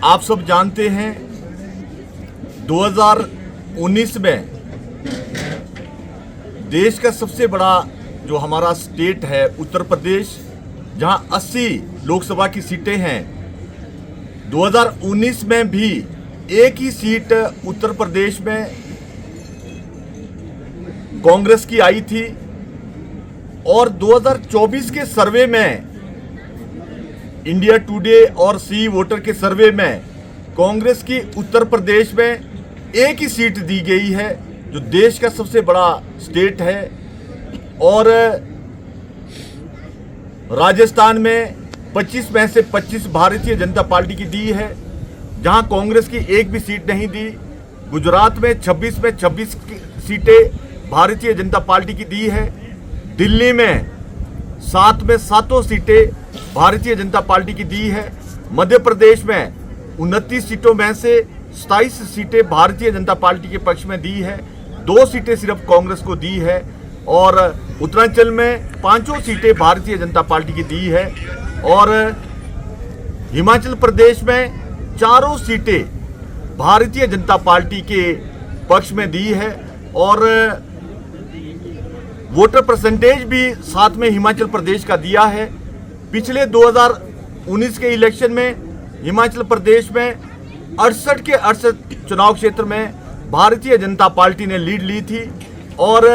आप सब जानते हैं 2019 में देश का सबसे बड़ा जो हमारा स्टेट है उत्तर प्रदेश, जहां 80 लोकसभा की सीटें हैं, 2019 में भी एक ही सीट उत्तर प्रदेश में कांग्रेस की आई थी और 2024 के सर्वे में, इंडिया टुडे और सी वोटर के सर्वे में कांग्रेस की उत्तर प्रदेश में एक ही सीट दी गई है, जो देश का सबसे बड़ा स्टेट है। और राजस्थान में 25 में से 25 भारतीय जनता पार्टी की दी है, जहां कांग्रेस की एक भी सीट नहीं दी। गुजरात में 26 में 26 सीटें भारतीय जनता पार्टी की दी है। दिल्ली में 7 में 7 सीटें भारतीय जनता पार्टी की दी है। मध्य प्रदेश में 29 सीटों में से 27 सीटें भारतीय जनता पार्टी के पक्ष में दी है, 2 सीटें सिर्फ कांग्रेस को दी है। और उत्तरांचल में 5 सीटें भारतीय जनता पार्टी की दी है और हिमाचल प्रदेश में 4 सीटें भारतीय जनता पार्टी के पक्ष में दी है। और वोटर परसेंटेज भी साथ में हिमाचल प्रदेश का दिया है। पिछले 2019 के इलेक्शन में हिमाचल प्रदेश में 68 के 68 चुनाव क्षेत्र में भारतीय जनता पार्टी ने लीड ली थी और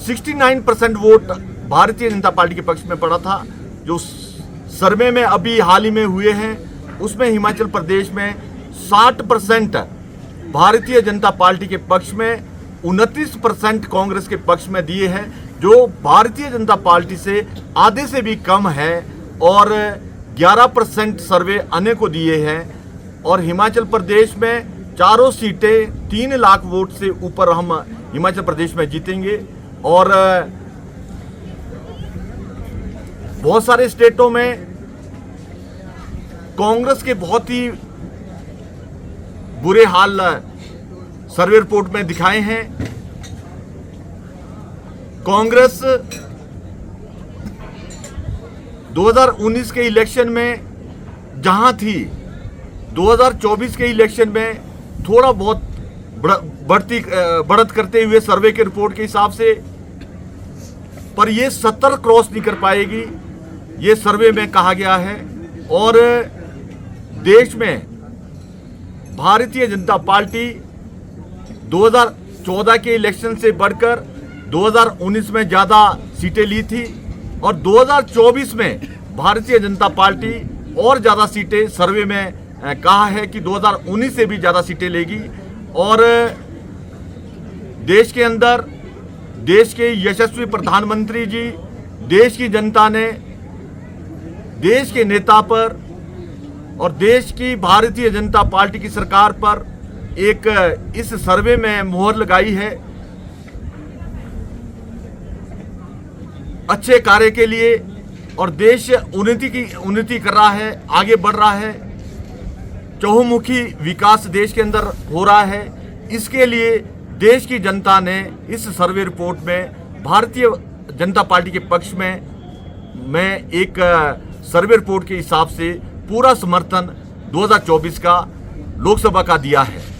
69% वोट भारतीय जनता पार्टी के पक्ष में पड़ा था। जो सर्वे में अभी हाल ही में हुए हैं उसमें हिमाचल प्रदेश में 60% भारतीय जनता पार्टी के पक्ष में, 29% कांग्रेस के पक्ष में दिए हैं, जो भारतीय जनता पार्टी से आधे से भी कम है। और 11% सर्वे अन्य को दिए हैं। और हिमाचल प्रदेश में 4 सीटें 3 लाख वोट से ऊपर हम हिमाचल प्रदेश में जीतेंगे। और बहुत सारे स्टेटों में कांग्रेस के बहुत ही बुरे हाल सर्वे रिपोर्ट में दिखाए हैं। कांग्रेस 2019 के इलेक्शन में जहां थी, 2024 के इलेक्शन में थोड़ा बहुत बढ़त करते हुए सर्वे के रिपोर्ट के हिसाब से, पर ये 70 क्रॉस नहीं कर पाएगी, ये सर्वे में कहा गया है। और देश में भारतीय जनता पार्टी 2014 के इलेक्शन से बढ़कर 2019 में ज़्यादा सीटें ली थी और 2024 में भारतीय जनता पार्टी और ज़्यादा सीटें सर्वे में कहा है कि 2019 से भी ज़्यादा सीटें लेगी। और देश के अंदर देश के यशस्वी प्रधानमंत्री जी, देश की जनता ने देश के नेता पर और देश की भारतीय जनता पार्टी की सरकार पर एक इस सर्वे में मोहर लगाई है अच्छे कार्य के लिए। और देश उन्नति कर रहा है, आगे बढ़ रहा है, चहुमुखी विकास देश के अंदर हो रहा है। इसके लिए देश की जनता ने इस सर्वे रिपोर्ट में भारतीय जनता पार्टी के पक्ष में एक सर्वे रिपोर्ट के हिसाब से पूरा समर्थन 2024 का लोकसभा का दिया है।